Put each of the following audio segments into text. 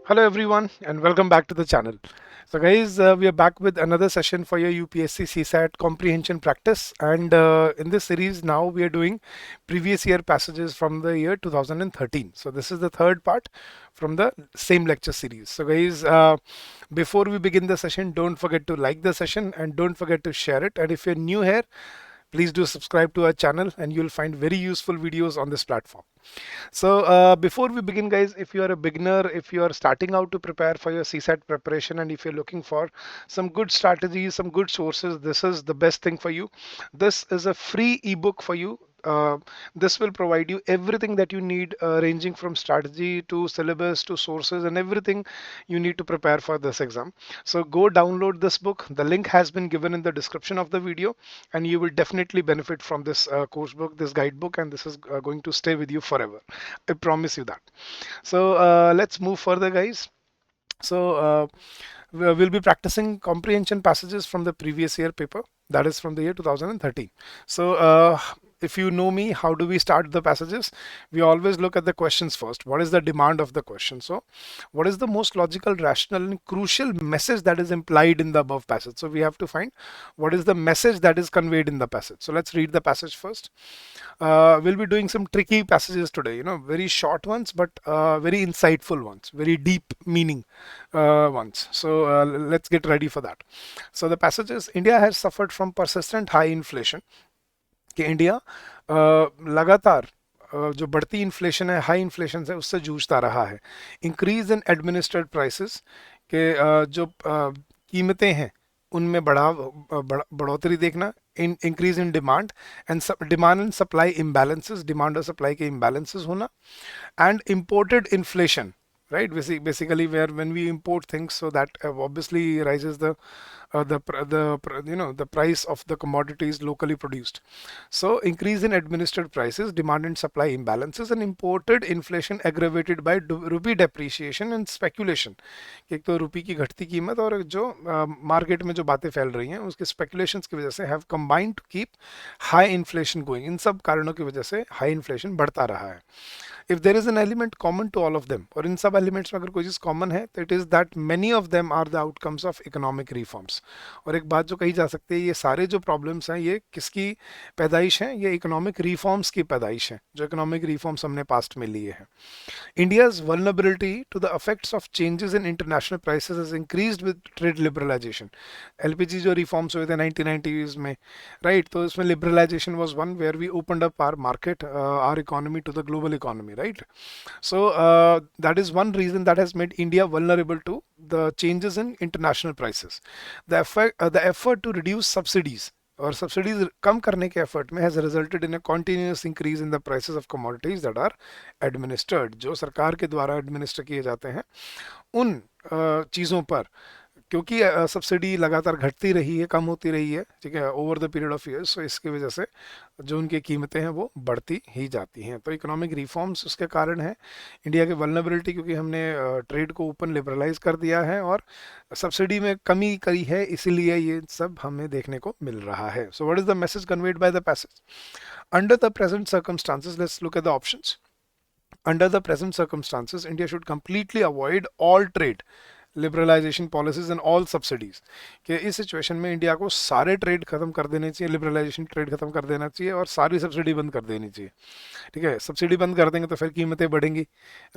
Hello everyone and welcome back to the channel. So guys, we are back with another session for your UPSC CSAT comprehension practice, and in this series now we are doing previous year passages from the year 2013. So this is the third part from the same lecture series. So guys, before we begin the session, don't forget to like the session and don't forget to share it. And if you're new here, please do subscribe to our channel and you'll find very useful videos on this platform. So before we begin, guys, if you are a beginner, if you are starting out to prepare for your CSAT preparation, and if you're looking for some good strategies, some good sources, this is the best thing for you. This is a free ebook for you. This will provide you everything that you need, ranging from strategy to syllabus to sources and everything you need to prepare for this exam. So go download this book. The link has been given in the description of the video, and you will definitely benefit from this course book, this guidebook, and this is going to stay with you forever. I promise you that. So let's move further, guys. So we'll be practicing comprehension passages from the previous year paper, that is from the year 2013. So if you know me, how do we start the passages? We always look at the questions first. What is the demand of the question? So what is the most logical, rational and crucial message that is implied in the above passage? So we have to find what is the message that is conveyed in the passage. So let's read the passage first. We'll be doing some tricky passages today, very short ones, but very insightful ones, very deep meaning ones. So let's get ready for that. So the passage is: India has suffered from persistent high inflation. कि India लगातार जो बढ़ती inflation है, high inflation से उससे जूझता रहा है. Increase in administered prices के जो कीमतें हैं उनमें बढ़ोतरी देखना. Increase in demand and supply imbalances, demand और सप्लाई के इम्बैलेंसेस होना. And imported inflation, right? Basically where when we import things, so that obviously rises the price of the commodities locally produced. So increase in administered prices, demand and supply imbalances, and imported inflation aggravated by rupee depreciation and speculation. एक तो रुपी की घटती कीमत और जो market में जो बातें फैल रही हैं उसके स्पेकुलेशंस की वजह से have combined to keep high inflation going. इन सब कारणों की वजह से हाई इन्फ्लेशन बढ़ता रहा है. if there is an element common to all of them, और इन सब एलिमेंट्स में अगर कोई चीज़ कॉमन है तो it is that many of them are the outcomes of economic reforms. और एक बात जो कही जा सकती है, ये सारे जो प्रॉब्लम्स हैं ये किसकी पैदाइश हैं? ये इकोनॉमिक रिफॉर्म्स की पैदाइश है, जो इकोनॉमिक रिफॉर्म्स हमने पास्ट में लिए हैं. India's vulnerability to the effects of changes in international prices has increased with trade liberalization. LPG जो reforms हुए थे 1990s में, right? तो इसमें liberalization was one where we opened up our market, our economy to the global economy, right? So that is one reason that has made India vulnerable to the changes in international prices. The effort to reduce subsidies और subsidies कम करने के effort में has resulted in a continuous increase in the prices of commodities that are administered. जो सरकार के द्वारा administer किए जाते हैं उन चीज़ों पर, क्योंकि सब्सिडी लगातार घटती रही है, कम होती रही है, ठीक है, over the period of years, so इसकी वजह से जो उनकी कीमतें हैं वो बढ़ती ही जाती हैं. तो इकोनॉमिक रिफॉर्म्स उसके कारण है. इंडिया की वल्नरेबिलिटी, क्योंकि हमने ट्रेड को ओपन लिबरलाइज कर दिया है और सब्सिडी में कमी करी है, इसीलिए ये सब हमें देखने को मिल रहा है. सो what is the message conveyed by the passage? Under the present circumstances, let's look at the options. Under the present circumstances, India should completely avoid all trade liberalisation policies and all subsidies. कि इस situation में India को सारे trade खत्म कर देने चाहिए, liberalisation trade खत्म कर देना चाहिए और सारी सब्सिडी बंद कर देनी चाहिए. ठीक है, सब्सिडी बंद कर देंगे तो फिर कीमतें बढ़ेंगी,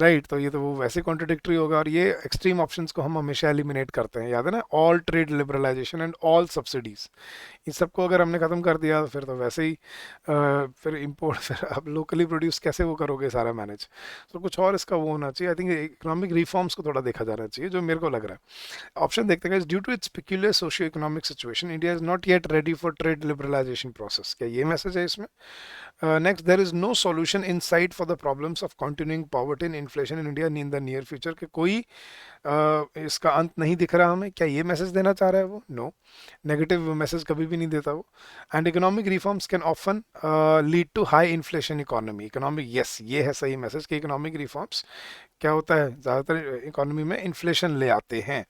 राइट? तो ये तो वो वैसे कॉन्ट्रडिक्टरी होगा और ये एक्सट्रीम ऑप्शंस को हम हमेशा एलिमिनेट करते हैं, याद है ना? All trade liberalisation and all subsidies, इन सबको अगर हमने खत्म कर दिया तो फिर तो वैसे ही फिर इम्पोर्ट, फिर आप लोकली प्रोड्यूस कैसे वो करोगे सारा मैनेज? तो कुछ और इसका वो होना चाहिए. आई थिंक इकोनॉमिक रिफॉर्म्स को थोड़ा देखा जाना चाहिए, जो मेरे को लग रहा है. ऑप्शन देखते हैं. Due to its peculiar socio economic situation, India is not yet ready for trade liberalisation process. क्या ये मैसेज है इसमें? Next, there is no solution in sight for the problems of continuing poverty and inflation in India in the near future. के कोई इसका अंत नहीं दिख रहा हमें. क्या ये मैसेज देना चाह रहा है वो? नो, नेगेटिव मैसेज कभी भी नहीं देता वो. And economic reforms can often lead to high inflation economy. Economic, yes, ये है सही मैसेज कि इकोनॉमिक रिफॉर्म्स क्या होता है, ज़्यादातर इकोनॉमी में इन्फ्लेशन ले आते हैं.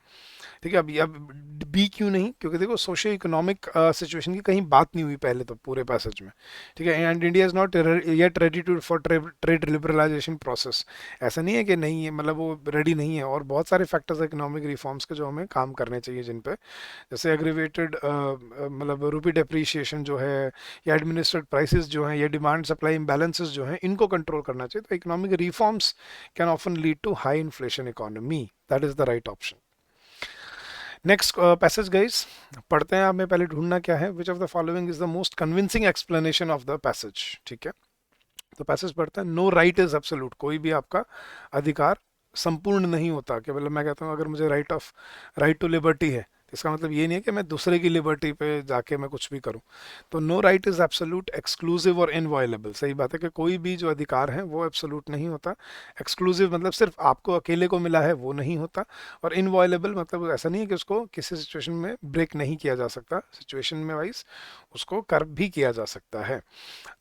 ठीक है। अब बी क्यों नहीं, क्योंकि देखो सोशियो इकोनॉमिक सिचुएशन की कहीं बात नहीं हुई पहले तो पूरे पैसेज में। ठीक है, and India is not yet ready to for trade liberalisation process. ऐसा नहीं है कि नहीं है, मतलब वो रेडी नहीं है, और बहुत सारे फैक्टर्स इकोनॉमिक रिफॉर्म्स के जो हमें काम करने चाहिए जिन पे, जैसे एग्रीवेटेड मतलब रूपी डेप्रीशिएशन जो है, या एडमिनिस्ट्रेड प्राइसेस जो हैं, या डिमांड सप्लाई इम्बैलेंसेस जो हैं, इनको कंट्रोल करना चाहिए। तो economic reforms can often lead to high inflation economy, that is the right option. Next passage guys, पढ़ते हैं। हमें पहले ढूंढना क्या है, which of the following is the most convincing explanation of the passage. ठीक है, तो पैसेज पढ़ते हैं। नो राइट इज एब्सोल्यूट, कोई भी आपका अधिकार संपूर्ण नहीं होता। कि मतलब मैं कहता हूँ अगर मुझे राइट टू लिबर्टी है, तो इसका मतलब ये नहीं है कि मैं दूसरे की लिबर्टी पे जाके मैं कुछ भी करूँ। तो no right is absolute, exclusive और इनवॉयलेबल। सही बात है कि कोई भी जो अधिकार है वो एब्सोल्यूट नहीं होता। एक्सक्लूसिव मतलब सिर्फ आपको अकेले को मिला है वो नहीं होता, और इनवॉयलेबल मतलब ऐसा नहीं है कि उसको किसी सिचुएशन में ब्रेक नहीं किया जा सकता, सिचुएशन में वाइज उसको कर भी किया जा सकता है।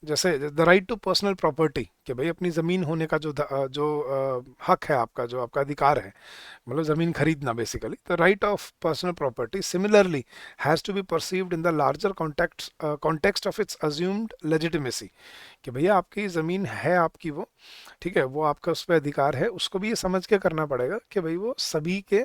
जैसे the right to personal property, कि भाई अपनी ज़मीन होने का हक है आपका, जो आपका अधिकार है, मतलब ज़मीन खरीदना basically. The right of personal property similarly has to be perceived in the larger context of its assumed legitimacy. कि भैया आपकी ज़मीन है आपकी वो, ठीक है, वो आपका उस पर अधिकार है, उसको भी ये समझ के करना पड़ेगा कि भाई वो सभी के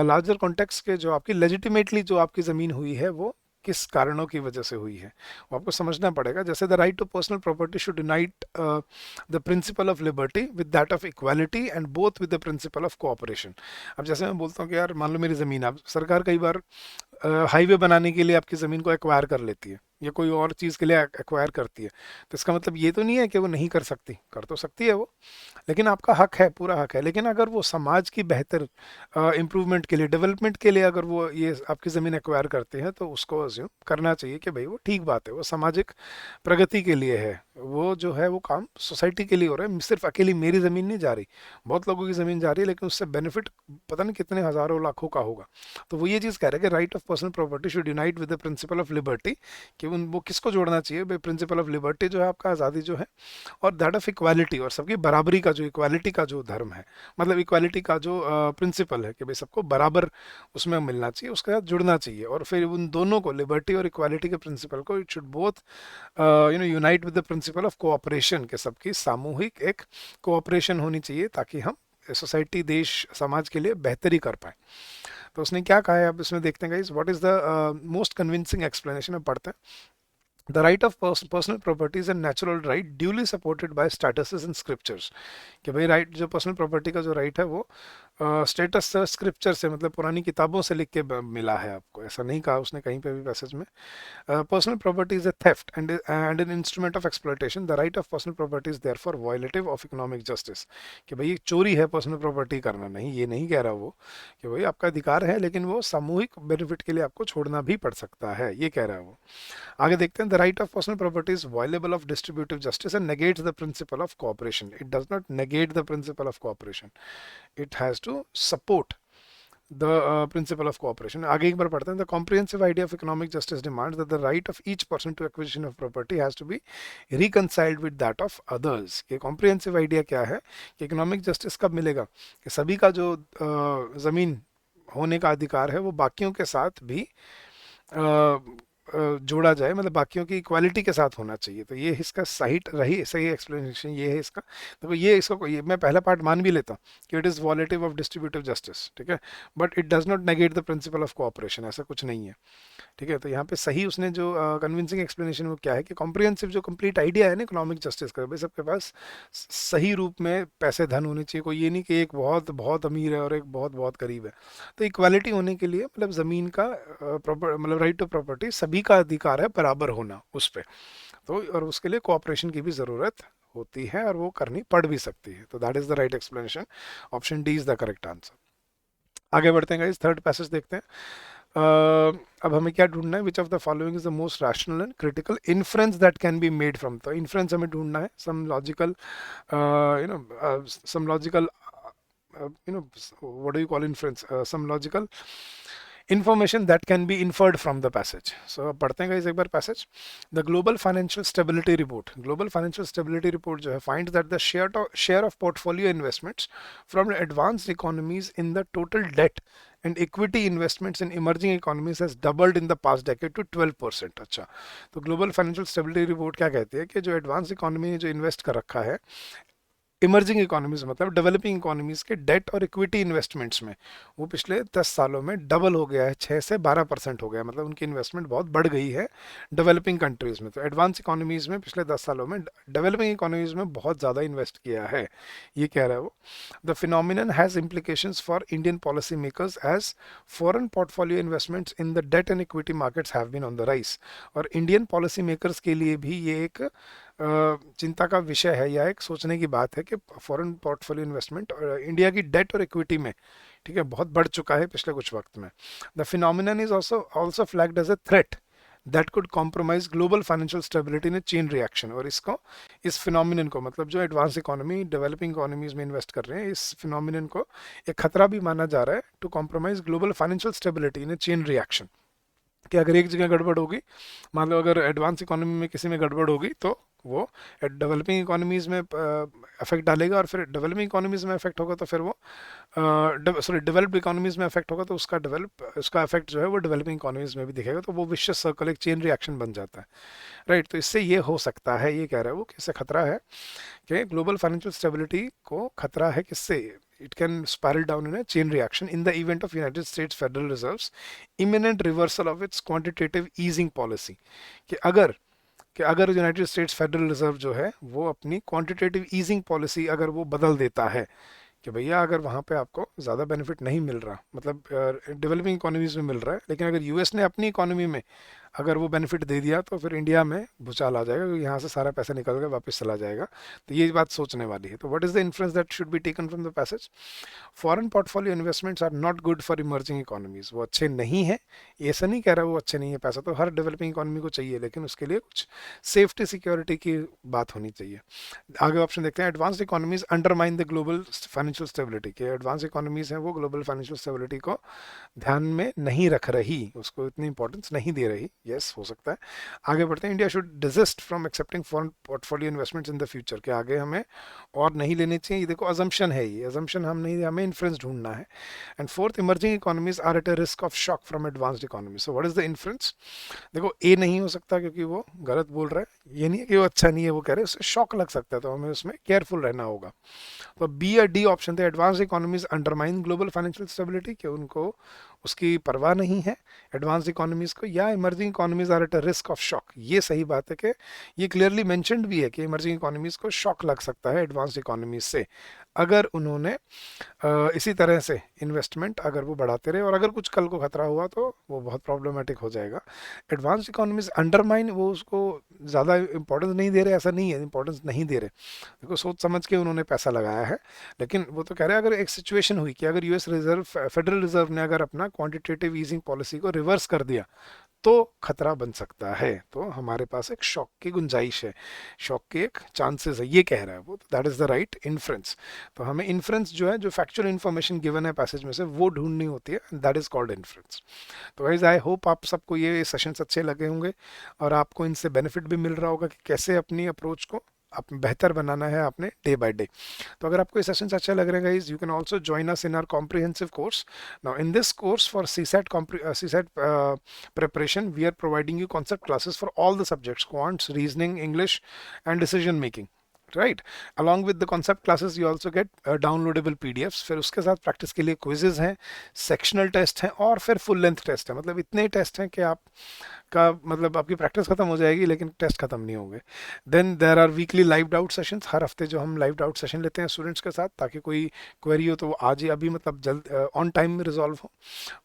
लार्जर कॉन्टेक्स्ट के, जो आपकी लेजिटिमेटली जो आपकी ज़मीन हुई है वो किस कारणों की वजह से हुई है, वो आपको समझना पड़ेगा। जैसे the right to personal property should unite the principle of liberty with that of equality and both with the principle of cooperation. अब जैसे मैं बोलता हूँ कि यार मान लो मेरी ज़मीन, आप सरकार कई बार हाईवे बनाने के लिए आपकी ज़मीन को एक्वायर कर लेती है, या कोई और चीज़ के लिए एक्वायर करती है, तो इसका मतलब ये तो नहीं है कि वो नहीं कर सकती, कर तो सकती है वो, लेकिन आपका हक है, पूरा हक है। लेकिन अगर वो समाज की बेहतर इम्प्रूवमेंट के लिए, डेवलपमेंट के लिए अगर वो ये आपकी ज़मीन एक्वायर करते हैं, तो उसको अज्यूम करना चाहिए कि भाई वो ठीक बात है, वो सामाजिक प्रगति के लिए है, वो जो है वो काम सोसाइटी के लिए हो रहा है, सिर्फ अकेली मेरी ज़मीन नहीं जा रही, बहुत लोगों की ज़मीन जा रही है, लेकिन उससे बेनिफिट पता नहीं कितने हज़ारों लाखों का होगा। तो वो ये चीज़ कह रहे हैं कि right of personal property should unite with the principle of liberty, कि उन वो किसको जोड़ना चाहिए भाई, प्रिंसिपल ऑफ लिबर्टी जो है आपका आज़ादी जो है, और दैट ऑफ इक्वालिटी, और सबकी बराबरी का जो इक्वालिटी का जो धर्म है, मतलब इक्वालिटी का जो प्रिंसिपल है कि भाई सबको बराबर उसमें मिलना चाहिए, उसके साथ जुड़ना चाहिए। और फिर उन दोनों को, लिबर्टी और इक्वालिटी के प्रिंसिपल को, it should both unite with the principle of cooperation, के सबकी सामूहिक एक कोऑपरेशन होनी चाहिए, ताकि हम सोसाइटी, देश, समाज के लिए बेहतरी कर पाए। तो उसने क्या कहा है, अब इसमें देखते हैं guys, what is the most convincing explanation. में पढ़ते हैं। The right of personal properties and natural right duly supported by statutes in scriptures. कि भाई राइट, जो पर्सनल प्रॉपर्टी का जो राइट है वो स्टेटस से, स्क्रिप्चर से, मतलब पुरानी किताबों से लिख के मिला है आपको, ऐसा नहीं कहा उसने कहीं पे भी पैसेज में। Personal property is a theft and an instrument of exploitation. The right of personal property is therefore violative of economic justice. कि भाई चोरी है पर्सनल प्रॉपर्टी करना, नहीं, ये नहीं कह रहा वो कि भाई आपका अधिकार है, लेकिन वो सामूहिक बेनिफिट के लिए आपको छोड़ना भी पड़ सकता है, ये कह रहा है वो। आगे देखते हैं। The right of personal property is violable of distributive justice and negates the principle of cooperation. It does not negate the principle of cooperation, it has to support the principle of cooperation. आगे एक बार पढ़ते हैं। The comprehensive idea of economic justice demands that the right of each person to acquisition of property has to be reconciled with that of others. ये comprehensive idea क्या है कि economic justice कब मिलेगा, कि सभी का जो जमीन होने का अधिकार है वो बाकियों के साथ भी जोड़ा जाए, मतलब बाकियों की इक्वालिटी के साथ होना चाहिए। तो ये इसका सही एक्सप्लेनेशन ये है इसका। देखो ये इसको, ये मैं पहला पार्ट मान भी लेता हूँ कि it is violative of distributive justice, ठीक है, but it does not negate the principle of cooperation, ऐसा कुछ नहीं है। ठीक है, तो यहाँ पे सही उसने जो कन्विंसिंग एक्सप्लेनेशन वो क्या है कि कॉम्प्रिहेंसिव जो कंप्लीट आइडिया है ना इकोनॉमिक जस्टिस का, भाई सबके पास सही रूप में पैसे, धन होने चाहिए। कोई ये नहीं कि एक बहुत बहुत अमीर है और एक बहुत बहुत गरीब है। तो इक्वालिटी होने के लिए, मतलब ज़मीन का प्रॉपर, मतलब राइट टू प्रॉपर्टी, सभी का अधिकार है बराबर होना उस पर। तो और उसके लिए कोऑपरेशन की भी ज़रूरत होती है, और वो करनी पड़ भी सकती है। तो that is the right explanation. Option D is the correct answer. आगे बढ़ते हैं गाइस, थर्ड पैसेज देखते हैं। अब हमें क्या ढूंढना है, which of the following is the most rational and critical inference that can be made from. तो इन्फ्रेंस हमें ढूंढना है, some logical some logical what do you call inference, some logical information that can be inferred from the passage. So अब पढ़ते हैं guys एक बार passage. The global financial stability report, global financial stability report जो है finds that the share of portfolio investments from advanced economies in the total debt and equity investments in emerging economies has doubled in the past decade to 12%। अच्छा, तो global financial stability report क्या कहती है कि जो advance economy ने जो invest कर रखा है इमर्जिंग इकोनॉमीज मतलब डेवलपिंग इकोनॉमीज के डेट और इक्विटी इन्वेस्टमेंट्स में, वो पिछले 10 सालों में डबल हो गया है, 6 से 12% हो गया, मतलब उनकी इन्वेस्टमेंट बहुत बढ़ गई है डेवलपिंग कंट्रीज में। तो एडवांस इकोनॉमीज में पिछले 10 सालों में डेवलपिंग इकोनॉमीज में बहुत ज़्यादा इन्वेस्ट किया है, ये कह रहा है वो। The phenomenon has implications for Indian policy makers as foreign portfolio investments in the debt and equity markets have been on the rise. और इंडियन पॉलिसी मेकर्स के लिए भी ये एक चिंता का विषय है या एक सोचने की बात है कि फॉरेन पोर्टफोलियो इन्वेस्टमेंट इंडिया की डेट और इक्विटी में, ठीक है, बहुत बढ़ चुका है पिछले कुछ वक्त में। The phenomenon is also flagged as a threat that could compromise global financial stability in chain reaction. और इसको, इस फिनोमिनन को, मतलब जो एडवांस इकोनॉमी डेवलपिंग इकोनॉमीज में इन्वेस्ट कर रहे हैं, इस फिनोमिनन को एक खतरा भी माना जा रहा है to compromise global financial stability in chain reaction. कि अगर एक जगह गड़बड़ होगी, मान लो अगर एडवांस इकोनॉमी में किसी में गड़बड़ होगी तो वो डेवलपिंग इकोनॉमीज में अफेक्ट डालेगा, और फिर डेवलपिंग इकोनॉमीज में अफेक्ट होगा तो फिर वो डेवलप्ड इकोनॉमीज में अफेक्ट होगा तो उसका अफेक्ट जो है वो डेवलपिंग इकोनॉमीज में भी दिखेगा, तो वो विशेष सर्कल, एक चेन रिएक्शन बन जाता है, राइट। तो इससे ये हो सकता है, ये कह रहा है वो, कि इससे खतरा है कि ग्लोबल फाइनेंशियल स्टेबिलिटी को खतरा है, किससे, it can spiral down in a chain reaction in the event of United States Federal Reserve's imminent reversal of its quantitative easing policy। कि अगर यूनाइटेड स्टेट्स फेडरल रिजर्व जो है वो अपनी क्वांटिटेटिव ईजिंग पॉलिसी अगर वो बदल देता है, कि भैया अगर वहाँ पे आपको ज़्यादा बेनिफिट नहीं मिल रहा, मतलब डेवलपिंग इकोनॉमीज में मिल रहा है, लेकिन अगर यूएस ने अपनी इकोनॉमी में अगर वो बेनिफिट दे दिया तो फिर इंडिया में भूचाल आ जाएगा, क्योंकि यहाँ से सारा पैसा निकल कर वापस चला जाएगा। तो ये बात सोचने वाली है। तो what is the influence that should be taken from the passage. Foreign portfolio investments are not good for emerging economies. वो अच्छे नहीं है, ऐसा नहीं कह रहा वो अच्छे नहीं है, पैसा तो हर डेवलपिंग इकोनॉमी को चाहिए, लेकिन उसके लिए कुछ सेफ्टी सिक्योरिटी की बात होनी चाहिए। आगे ऑप्शन देखते हैं। Advanced economies undermine the global financial stability. के एडवांस इकोनॉमीज हैं वो ग्लोबल फाइनेंशियल स्टेबिलिटी को ध्यान में नहीं रख रही, उसको इतनी इंपॉर्टेंस नहीं दे रही। यस, हो सकता है। आगे बढ़ते हैं। India should desist from accepting foreign portfolio investments in the future. के आगे हमें और नहीं लेने चाहिए। ये देखो अजम्पशन है, ये अजम्पशन हम नहीं, हमें इन्फ्लुएंस ढूंढना है। And fourth, emerging economies are at a risk of shock from advanced economy. So what is the influence. देखो ए नहीं हो सकता क्योंकि वो गलत बोल रहा है, ये नहीं है कि वो अच्छा नहीं है, वो कह रहे हैं उससे शॉक लग सकता है, तो हमें उसमें केयरफुल रहना होगा। तो बी या डी ऑप्शन थे। Advance economies undermine global financial stability, कि उनको उसकी परवाह नहीं है एडवांस इकोनॉमीज को, या emerging economies are at a risk of shock. ये सही बात है कि ये क्लियरली मेंशन्ड भी है कि इमर्जिंग इकोनॉमीज को शॉक लग सकता है एडवांस इकोनॉमीज से, अगर उन्होंने इसी तरह से इन्वेस्टमेंट अगर वो बढ़ाते रहे, और अगर कुछ कल को खतरा हुआ तो वो बहुत प्रॉब्लमेटिक हो जाएगा। एडवांस इकोनॉमीज अंडरमाइन, वो उसको ज़्यादा इंपॉर्टेंस नहीं दे रहे, ऐसा नहीं है इंपॉर्टेंस नहीं दे रहे, देखो सोच समझ के उन्होंने पैसा लगाया है। लेकिन वो तो कह रहे हैं अगर एक सिचुएशन हुई कि अगर यूएस रिजर्व, फेडरल रिजर्व ने अगर अपना क्वांटिटेटिव ईजिंग पॉलिसी को रिवर्स कर दिया तो खतरा बन सकता है, तो हमारे पास एक शॉक की गुंजाइश है, शॉक के एक चांसेस है, ये कह रहा है वो। That is the right inference. तो हमें इन्फ्रेंस जो है, जो फैक्चुअल इन्फॉर्मेशन गिवन है पैसेज में से, वो ढूंढनी होती है, दैट इज कॉल्ड इन्फ्रेंस। तो गाइस आई होप आप सबको ये सेशंस अच्छे लगे होंगे और आपको इनसे बेनिफिट भी मिल रहा होगा कि कैसे अपनी अप्रोच को आप बेहतर बनाना है आपने डे बाय डे। तो अगर आपको ये सेशंस अच्छा लग रहा है guys, you can also join us in our comprehensive course. Now in this course for CSAT preparation, we are providing you concept classes for all the subjects: quants, reasoning, English, and decision making, right? Along with the concept classes you also get downloadable PDFs। फिर उसके साथ practice के लिए quizzes हैं, sectional test हैं, और फिर full length test है। मतलब इतने टेस्ट हैं कि आप का मतलब आपकी प्रैक्टिस खत्म हो जाएगी लेकिन टेस्ट खत्म नहीं होंगे। Then there are weekly live doubt sessions, हर हफ्ते जो हम लाइव डाउट सेशन लेते हैं स्टूडेंट्स के साथ, ताकि कोई क्वेरी हो तो वो आज ही अभी मतलब जल्द ऑन टाइम में रिजॉल्व हो।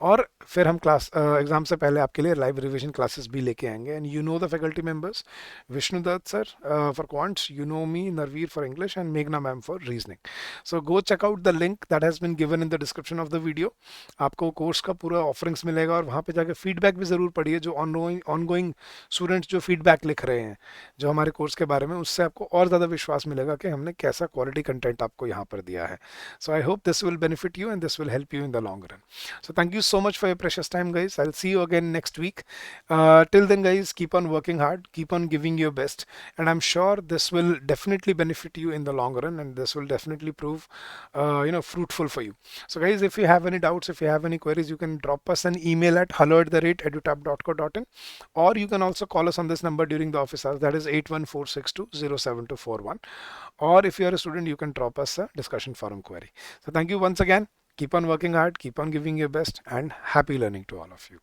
और फिर हम क्लास एग्जाम से पहले आपके लिए लाइव रिविजन क्लासेस भी लेके आएंगे। And you know the faculty members, Vishnu Dutt sir for quants, you know me Narveer for English, and मेघना ma'am for reasoning. So go check out the link that has been given in the description of the video. आपको course का पूरा offerings मिलेगा और वहाँ पे जाकर feedback भी ज़रूर पढ़िए, जो ऑनगोइंग ऑनगोइंग स्टूडेंट्स जो फीडबैक लिख रहे हैं जो हमारे कोर्स के बारे में, उससे आपको और ज़्यादा विश्वास मिलेगा कि हमने कैसा क्वालिटी कंटेंट आपको यहाँ पर दिया है. So I hope this will benefit you and this will help you in the long run. So thank you so much for your precious time, guys. I'll see you again next week. Till then, guys, keep on working hard, keep on giving your best, and I'm sure this will definitely benefit you in the long run, and this will definitely prove, fruitful for you. So, guys, if you have any doubts, if you have any queries, you can drop us an email at hello@edutab.co.in, or you can also call us on this number during the office hours. That is 814620721. Or if you are a student, you can drop us a discussion forum query. So, thank you once again. Keep on working hard, keep on giving your best, and happy learning to all of you.